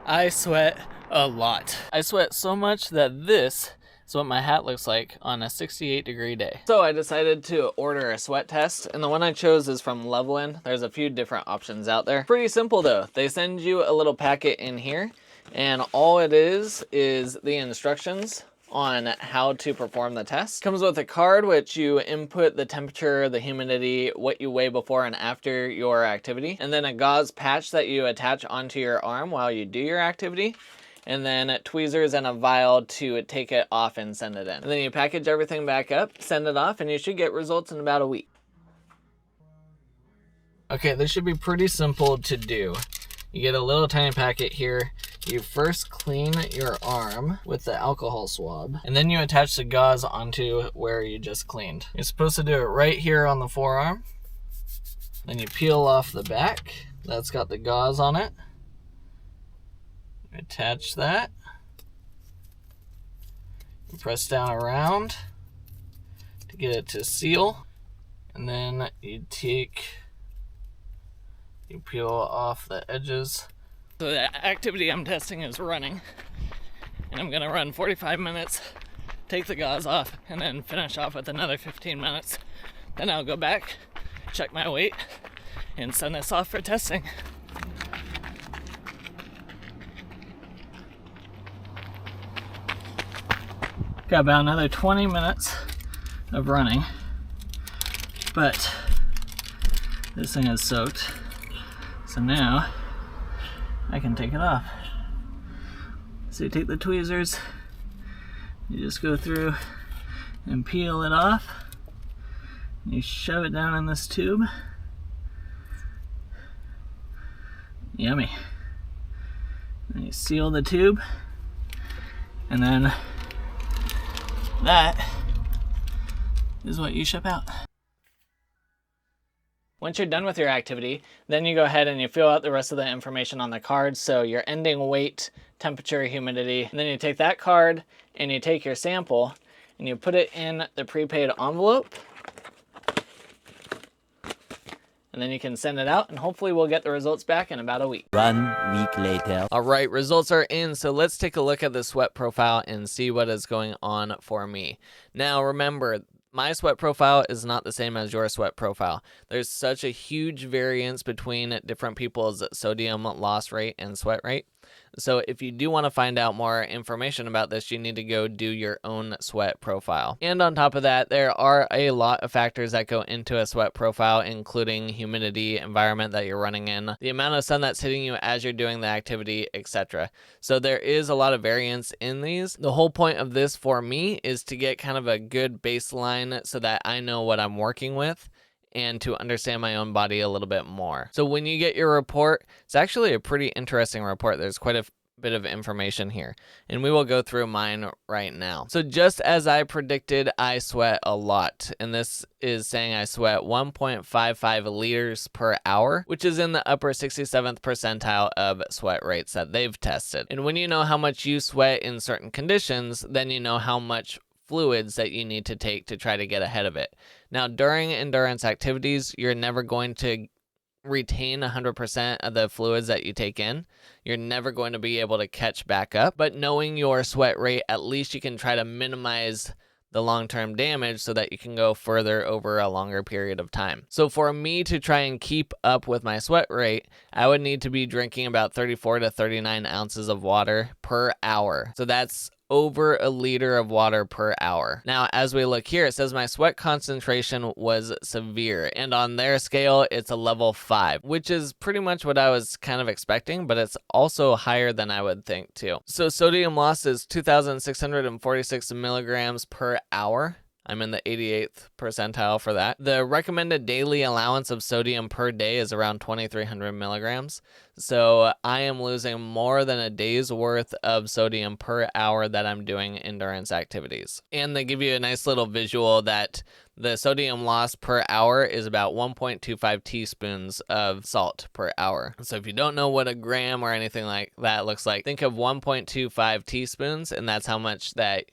I sweat a lot. I sweat so much that this is what my hat looks like on a 68-degree day. So I decided to order a sweat test, and the one I chose is from Levelen. There's a few different options out there. Pretty simple though. They send you a little packet in here, and all it is the instructions on how to perform the test. Comes with a card which you input the temperature, the humidity, what you weigh before and after your activity, and then a gauze patch that you attach onto your arm while you do your activity, and then tweezers and a vial to take it off and send it in. And then you package everything back up, send it off, and you should get results in about a week. Okay, this should be pretty simple to do. You get a little tiny packet here. You first clean your arm with the alcohol swab, and then you attach the gauze onto where you just cleaned. You're supposed to do it right here on the forearm. Then you peel off the back. That's got the gauze on it. Attach that. You press down around to get it to seal. And then you peel off the edges. So the activity I'm testing is running, and I'm gonna run 45 minutes, take the gauze off, and then finish off with another 15 minutes. Then I'll go back, check my weight, and send this off for testing. Got about another 20 minutes of running, but this thing is soaked, so now I can take it off. So you take the tweezers, you just go through and peel it off. You shove it down in this tube. Yummy. Then you seal the tube, and then that is what you ship out. Once you're done with your activity, then you go ahead and you fill out the rest of the information on the card. So your ending weight, temperature, humidity, and then you take that card and you take your sample and you put it in the prepaid envelope. And then you can send it out, and hopefully we'll get the results back in about a week. 1 week later. All right, results are in, so let's take a look at the sweat profile and see what is going on for me. Now remember, my sweat profile is not the same as your sweat profile. There's such a huge variance between different people's sodium loss rate and sweat rate. So if you do want to find out more information about this, you need to go do your own sweat profile. And on top of that, there are a lot of factors that go into a sweat profile, including humidity, environment that you're running in, the amount of sun that's hitting you as you're doing the activity, etc. So there is a lot of variance in these. The whole point of this for me is to get kind of a good baseline so that I know what I'm working with, and to understand my own body a little bit more. So when you get your report, it's actually a pretty interesting report. There's quite a bit of information here, and we will go through mine right now. So just as I predicted, I sweat a lot, and this is saying I sweat 1.55 liters per hour, which is in the upper 67th percentile of sweat rates that they've tested. And when you know how much you sweat in certain conditions, then you know how much fluids that you need to take to try to get ahead of it. Now, during endurance activities, you're never going to retain 100% of the fluids that you take in. You're never going to be able to catch back up, but knowing your sweat rate, at least you can try to minimize the long-term damage so that you can go further over a longer period of time. So for me to try and keep up with my sweat rate, I would need to be drinking about 34 to 39 ounces of water per hour. So that's over a liter of water per hour. Now, as we look here, it says my sweat concentration was severe, and on their scale, it's a level 5, which is pretty much what I was kind of expecting, but it's also higher than I would think too. So sodium loss is 2,646 milligrams per hour. I'm in the 88th percentile for that. The recommended daily allowance of sodium per day is around 2,300 milligrams. So I am losing more than a day's worth of sodium per hour that I'm doing endurance activities. And they give you a nice little visual that the sodium loss per hour is about 1.25 teaspoons of salt per hour. So if you don't know what a gram or anything like that looks like, think of 1.25 teaspoons, and that's how much that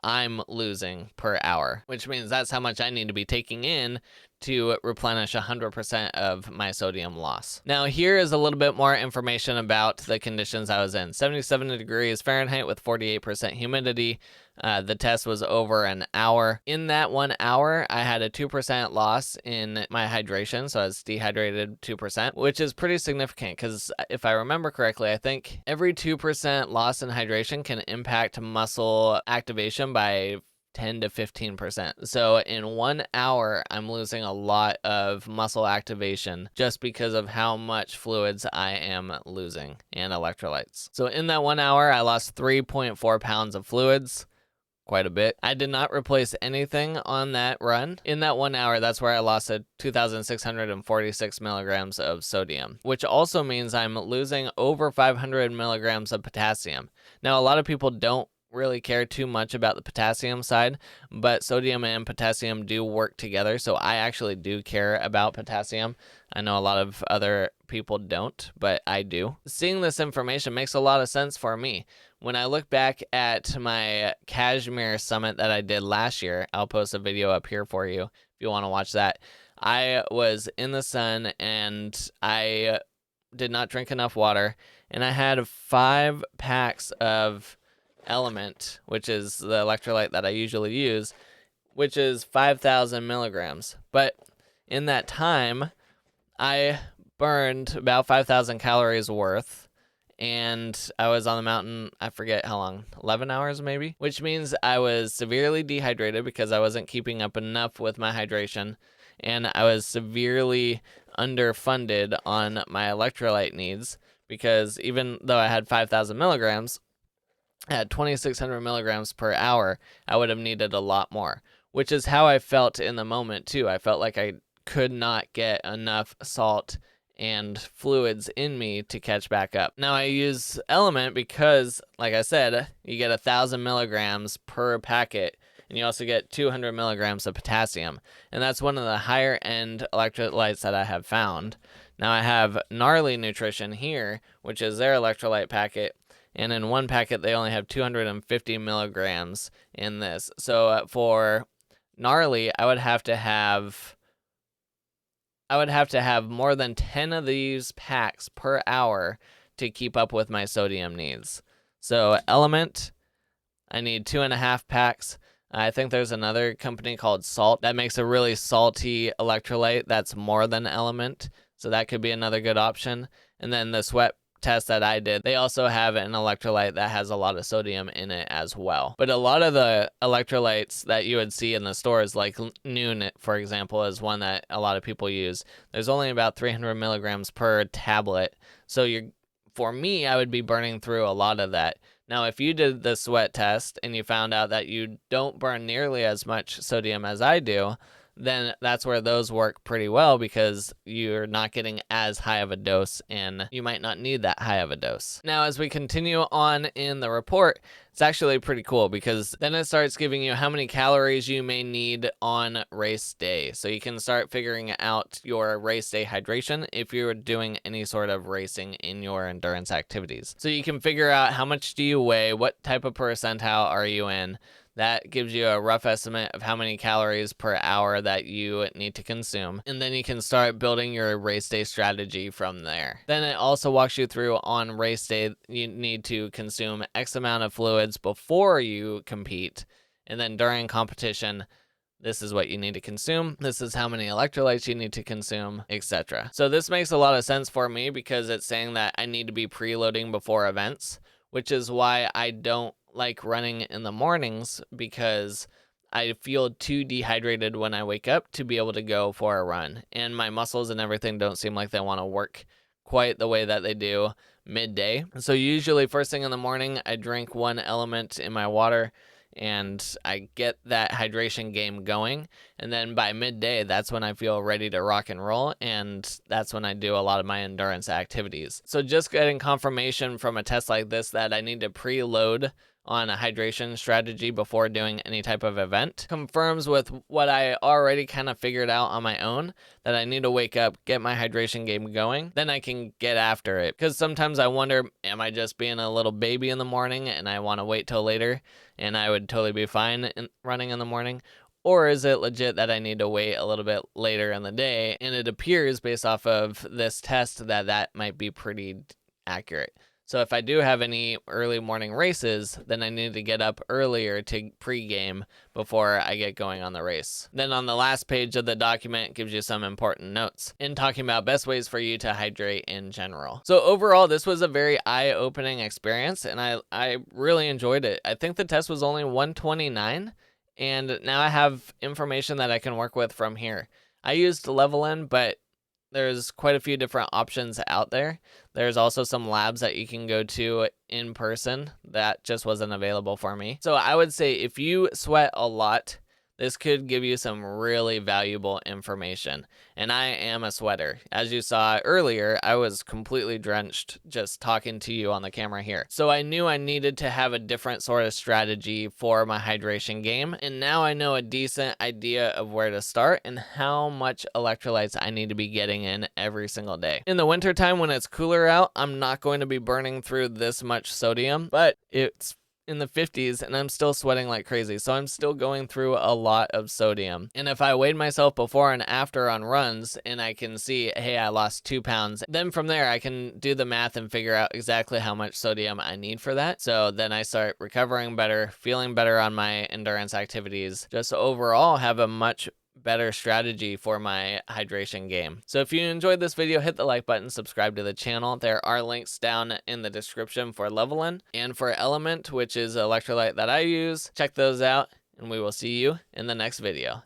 I'm losing per hour, which means that's how much I need to be taking in to replenish 100% of my sodium loss. Now here is a little bit more information about the conditions I was in. 77 degrees Fahrenheit with 48% humidity. The test was over an hour. In that 1 hour, I had a 2% loss in my hydration, so I was dehydrated 2%, which is pretty significant because if I remember correctly, I think every 2% loss in hydration can impact muscle activation by 10 to 15%. So in 1 hour, I'm losing a lot of muscle activation just because of how much fluids I am losing and electrolytes. So in that 1 hour, I lost 3.4 pounds of fluids. Quite a bit. I did not replace anything on that run. In that 1 hour, that's where I lost 2,646 milligrams of sodium, which also means I'm losing over 500 milligrams of potassium. Now, a lot of people don't really care too much about the potassium side, but sodium and potassium do work together, so I actually do care about potassium. I know a lot of other people don't, but I do. Seeing this information makes a lot of sense for me. When I look back at my Kashmir summit that I did last year, I'll post a video up here for you if you want to watch that. I was in the sun and I did not drink enough water, and I had 5 packs of Element, which is the electrolyte that I usually use, which is 5,000 milligrams. But in that time, I burned about 5,000 calories worth, and I was on the mountain, I forget how long, 11 hours maybe, which means I was severely dehydrated because I wasn't keeping up enough with my hydration, and I was severely underfunded on my electrolyte needs because even though I had 5,000 milligrams, at 2,600 milligrams per hour, I would have needed a lot more, which is how I felt in the moment too. I felt like I could not get enough salt and fluids in me to catch back up. Now I use Element because, like I said, you get 1,000 milligrams per packet, and you also get 200 milligrams of potassium, and that's one of the higher end electrolytes that I have found. Now I have Gnarly Nutrition here, which is their electrolyte packet, and in one packet they only have 250 milligrams in this. So for Gnarly, I would have to have more than 10 of these packs per hour to keep up with my sodium needs. So Element, I need 2.5 packs. I think there's another company called Salt that makes a really salty electrolyte that's more than Element, so that could be another good option. And then the sweat test that I did, they also have an electrolyte that has a lot of sodium in it as well. But a lot of the electrolytes that you would see in the stores, like Noon, for example, is one that a lot of people use. There's only about 300 milligrams per tablet. So for me, I would be burning through a lot of that. Now, if you did the sweat test and you found out that you don't burn nearly as much sodium as I do, then that's where those work pretty well because you're not getting as high of a dose and you might not need that high of a dose. Now, as we continue on in the report, it's actually pretty cool because then it starts giving you how many calories you may need on race day. So you can start figuring out your race day hydration if you're doing any sort of racing in your endurance activities. So you can figure out how much do you weigh, what type of percentile are you in. That gives you a rough estimate of how many calories per hour that you need to consume. And then you can start building your race day strategy from there. Then it also walks you through on race day, you need to consume X amount of fluids before you compete. And then during competition, this is what you need to consume. This is how many electrolytes you need to consume, etc. So this makes a lot of sense for me because it's saying that I need to be preloading before events, which is why I don't like running in the mornings because I feel too dehydrated when I wake up to be able to go for a run. And my muscles and everything don't seem like they want to work quite the way that they do midday. So usually first thing in the morning, I drink 1 Element in my water and I get that hydration game going. And then by midday, that's when I feel ready to rock and roll. And that's when I do a lot of my endurance activities. So just getting confirmation from a test like this that I need to preload on a hydration strategy before doing any type of event confirms with what I already kind of figured out on my own, that I need to wake up, get my hydration game going, then I can get after it. Because sometimes I wonder, am I just being a little baby in the morning and I want to wait till later and I would totally be fine running in the morning? Or is it legit that I need to wait a little bit later in the day? And it appears based off of this test that that might be pretty accurate. So if I do have any early morning races, then I need to get up earlier to pregame before I get going on the race. Then on the last page of the document gives you some important notes in talking about best ways for you to hydrate in general. So overall, this was a very eye-opening experience, and I really enjoyed it. I think the test was only 129, and now I have information that I can work with from here. I used Levelen, but there's quite a few different options out there. There's also some labs that you can go to in person that just wasn't available for me. So I would say if you sweat a lot, this could give you some really valuable information. And I am a sweater. As you saw earlier, I was completely drenched just talking to you on the camera here. So I knew I needed to have a different sort of strategy for my hydration game. And now I know a decent idea of where to start and how much electrolytes I need to be getting in every single day. In the wintertime when it's cooler out, I'm not going to be burning through this much sodium, but it's in the 50s and I'm still sweating like crazy, so I'm still going through a lot of sodium. And if I weighed myself before and after on runs and I can see, hey, I lost 2 pounds, then from there I can do the math and figure out exactly how much sodium I need for that. So then I start recovering better, feeling better on my endurance activities, just overall have a much better strategy for my hydration game. So if you enjoyed this video, hit the like button, subscribe to the channel. There are links down in the description for Levelen and for Element, which is an electrolyte that I use. Check those out, and we will see you in the next video.